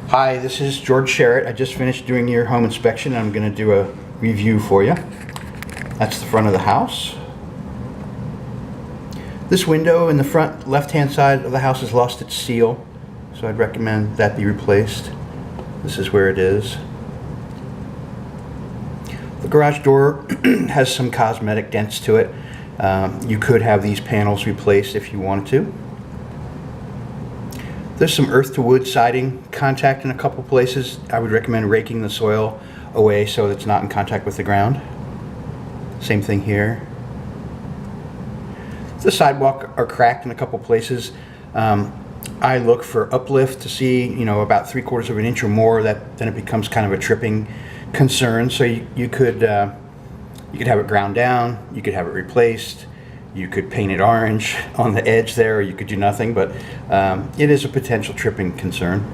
Hi, this is George Sherritt. I just finished doing your home inspection and I'm going to do a review for you. That's the front of the house. This window in the front left-hand side of the house has lost its seal, so I'd recommend that be replaced. This is where it is. The garage door has some cosmetic dents to it. You could have these panels replaced if you wanted to. There's some earth to wood siding contact in a couple places. I would recommend raking the soil away so it's not in contact with the ground. Same thing here. The sidewalk are cracked in a couple places. I look for uplift to see, about 3/4 of an inch or more. Then it becomes kind of a tripping concern. So you could have it ground down. You could have it replaced. You could paint it orange on the edge there, or you could do nothing, but it is a potential tripping concern.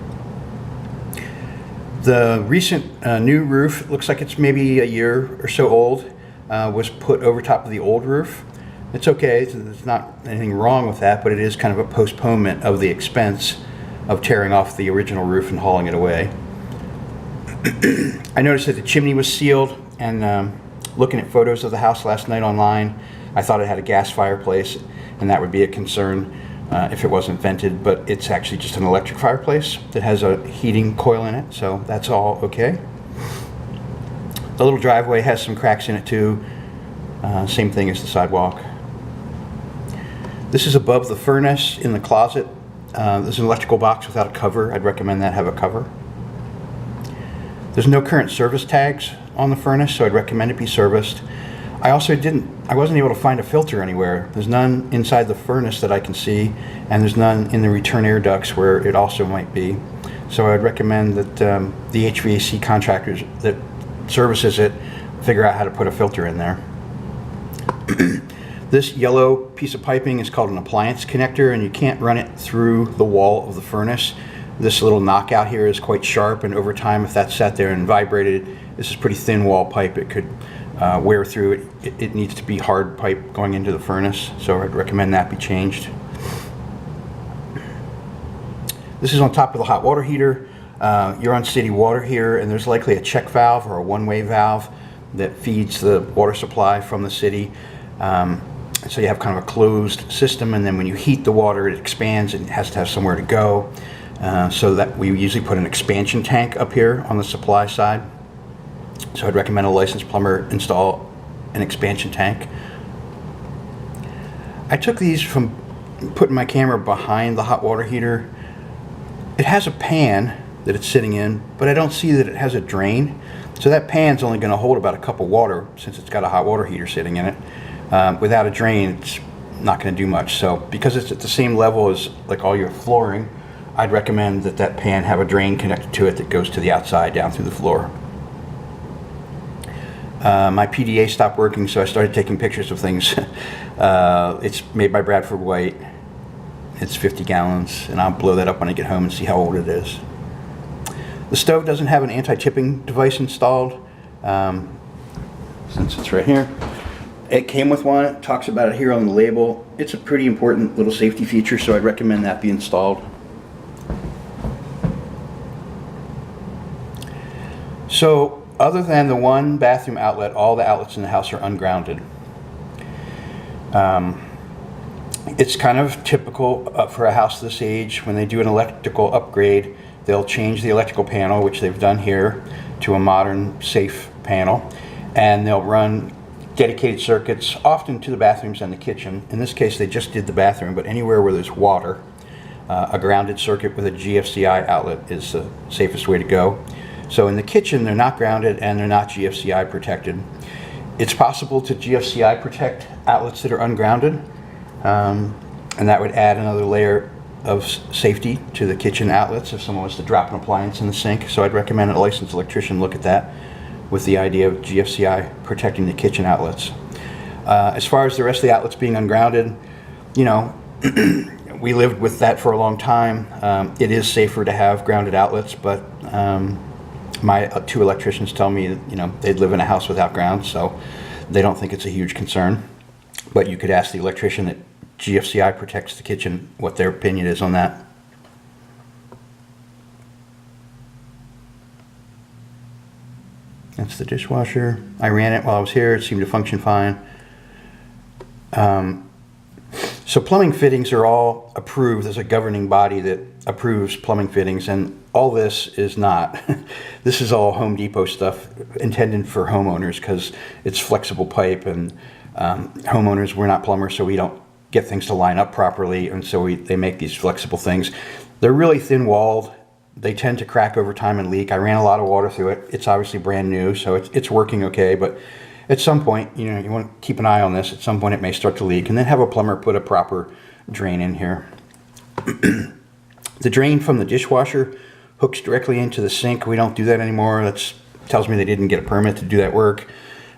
The recent new roof, looks like it's maybe a year or so old, was put over top of the old roof. It's okay, there's not anything wrong with that, but it is kind of a postponement of the expense of tearing off the original roof and hauling it away. I noticed that the chimney was sealed, and looking at photos of the house last night online, I thought it had a gas fireplace, and that would be a concern if it wasn't vented, but it's actually just an electric fireplace that has a heating coil in it, so that's all okay. The little driveway has some cracks in it too, same thing as the sidewalk. This is above the furnace in the closet. There's an electrical box without a cover. I'd recommend that have a cover. There's no current service tags on the furnace, so I'd recommend it be serviced. I wasn't able to find a filter anywhere. There's none inside the furnace that I can see, and there's none in the return air ducts where it also might be. So I'd recommend that the HVAC contractors that services it figure out how to put a filter in there. This yellow piece of piping is called an appliance connector, and you can't run it through the wall of the furnace. This little knockout here is quite sharp, and over time, if that sat there and vibrated, this is pretty thin wall pipe. It could wear through it. It needs to be hard pipe going into the furnace, so I'd recommend that be changed. This is on top of the hot water heater. You're on city water here, and there's likely a check valve or a one-way valve that feeds the water supply from the city. So you have kind of a closed system, and then when you heat the water, it expands and it has to have somewhere to go. So that we usually put an expansion tank up here on the supply side. So I'd recommend a licensed plumber install an expansion tank. I took these from putting my camera behind the hot water heater. It has a pan that it's sitting in, but I don't see that it has a drain. So that pan's only going to hold about a cup of water since it's got a hot water heater sitting in it. Without a drain, it's not going to do much. So because it's at the same level as like all your flooring, I'd recommend that that pan have a drain connected to it that goes to the outside down through the floor. My PDA stopped working, so I started taking pictures of things. It's made by Bradford White. It's 50 gallons, and I'll blow that up when I get home and see how old it is. The stove doesn't have an anti-tipping device installed, since it's right here. It came with one. It talks about it here on the label. It's a pretty important little safety feature, so I'd recommend that be installed. So other than the one bathroom outlet, all the outlets in the house are ungrounded. It's kind of typical for a house this age. When they do an electrical upgrade, they'll change the electrical panel, which they've done here, to a modern, safe panel, and they'll run dedicated circuits, often to the bathrooms and the kitchen. In this case, they just did the bathroom, but anywhere where there's water, a grounded circuit with a GFCI outlet is the safest way to go. So in the kitchen, they're not grounded and they're not GFCI protected. It's possible to GFCI protect outlets that are ungrounded, and that would add another layer of safety to the kitchen outlets if someone was to drop an appliance in the sink. So I'd recommend a licensed electrician look at that with the idea of GFCI protecting the kitchen outlets. As far as the rest of the outlets being ungrounded, we lived with that for a long time. It is safer to have grounded outlets, but my two electricians tell me that they'd live in a house without ground, so they don't think it's a huge concern. But you could ask the electrician that GFCI protects the kitchen what their opinion is on that. That's the dishwasher. I ran it while I was here. It seemed to function fine. So plumbing fittings are all approved. There's a governing body that approves plumbing fittings, and all this is not. This is all Home Depot stuff intended for homeowners because it's flexible pipe, and homeowners, we're not plumbers, so we don't get things to line up properly, and so they make these flexible things. They're really thin-walled. They tend to crack over time and leak. I ran a lot of water through it. It's obviously brand new, so it's working okay, but at some point, you want to keep an eye on this. At some point, it may start to leak, and then have a plumber put a proper drain in here. The drain from the dishwasher hooks directly into the sink. We don't do that anymore. That tells me they didn't get a permit to do that work.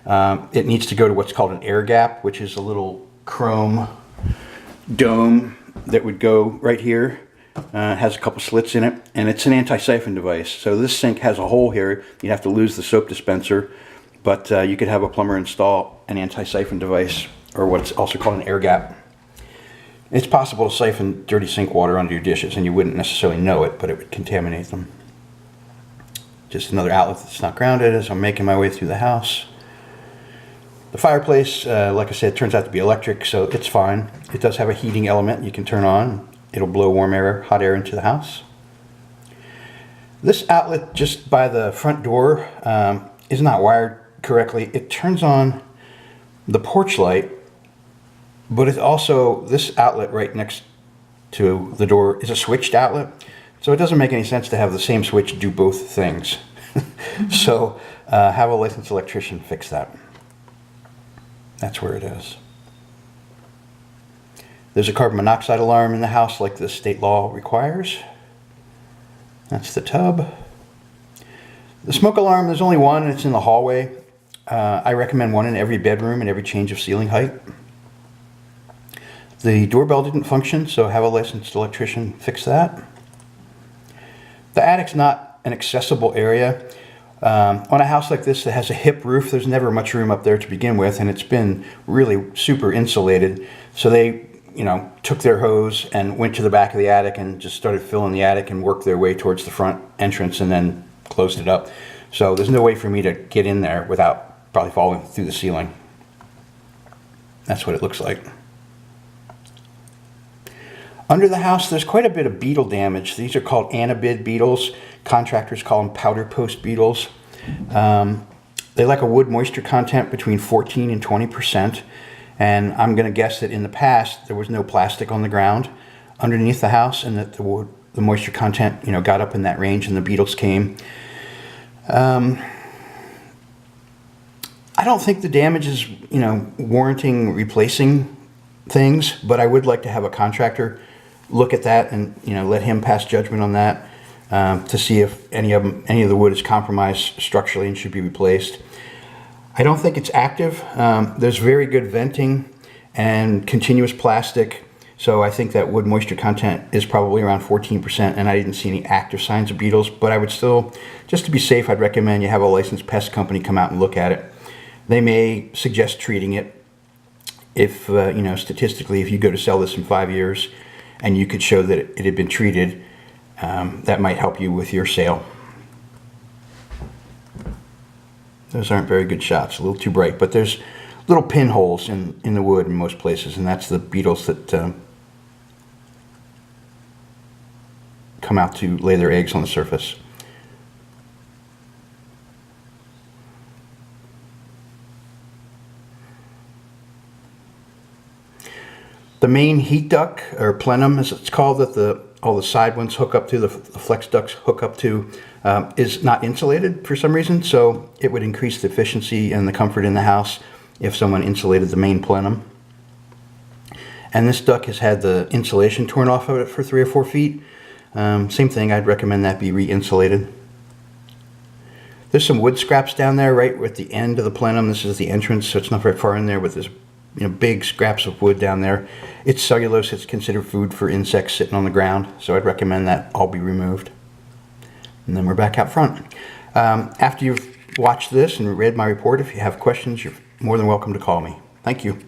It needs to go to what's called an air gap, which is a little chrome dome that would go right here. It has a couple slits in it, and it's an anti-siphon device. So this sink has a hole here. You'd have to lose the soap dispenser, but you could have a plumber install an anti-siphon device, or what's also called an air gap. It's possible to siphon dirty sink water onto your dishes, and you wouldn't necessarily know it, but it would contaminate them. Just another outlet that's not grounded as I'm making my way through the house. The fireplace, like I said, turns out to be electric, so it's fine. It does have a heating element you can turn on. It'll blow warm air, hot air into the house. This outlet just by the front door is not wired correctly. It turns on the porch light, but it's also, this outlet right next to the door is a switched outlet, so it doesn't make any sense to have the same switch do both things. So have a licensed electrician fix that. That's where it is. There's a carbon monoxide alarm in the house like the state law requires. That's the tub. The smoke alarm, there's only one, and it's in the hallway. I recommend one in every bedroom and every change of ceiling height. The doorbell didn't function, so have a licensed electrician fix that. The attic's not an accessible area. On a house like this that has a hip roof, there's never much room up there to begin with, and it's been really super insulated. So they, took their hose and went to the back of the attic and just started filling the attic and worked their way towards the front entrance and then closed it up. So there's no way for me to get in there without probably falling through the ceiling. That's what it looks like. Under the house, there's quite a bit of beetle damage. These are called anabid beetles. Contractors call them powder post beetles. They like a wood moisture content between 14 and 20%. And I'm going to guess that in the past, there was no plastic on the ground underneath the house, and that the moisture content, got up in that range and the beetles came. I don't think the damage is, warranting replacing things, but I would like to have a contractor look at that and, let him pass judgment on that to see if any of the wood is compromised structurally and should be replaced. I don't think it's active. There's very good venting and continuous plastic, so I think that wood moisture content is probably around 14%, and I didn't see any active signs of beetles, but I would still, just to be safe, I'd recommend you have a licensed pest company come out and look at it. They may suggest treating it if, statistically, if you go to sell this in 5 years and you could show that it had been treated, that might help you with your sale. Those aren't very good shots, a little too bright, but there's little pinholes in the wood in most places, and that's the beetles that come out to lay their eggs on the surface. The main heat duct, or plenum as it's called, that all the side ones hook up to, the flex ducts hook up to, is not insulated for some reason, so it would increase the efficiency and the comfort in the house if someone insulated the main plenum. And this duct has had the insulation torn off of it for 3 or 4 feet. Same thing, I'd recommend that be re-insulated. There's some wood scraps down there right at the end of the plenum. This is the entrance, so it's not very far in there, but there's big scraps of wood down there. It's cellulose. It's considered food for insects sitting on the ground, so I'd recommend that all be removed. And then we're back out front. After you've watched this and read my report, if you have questions, you're more than welcome to call me. Thank you.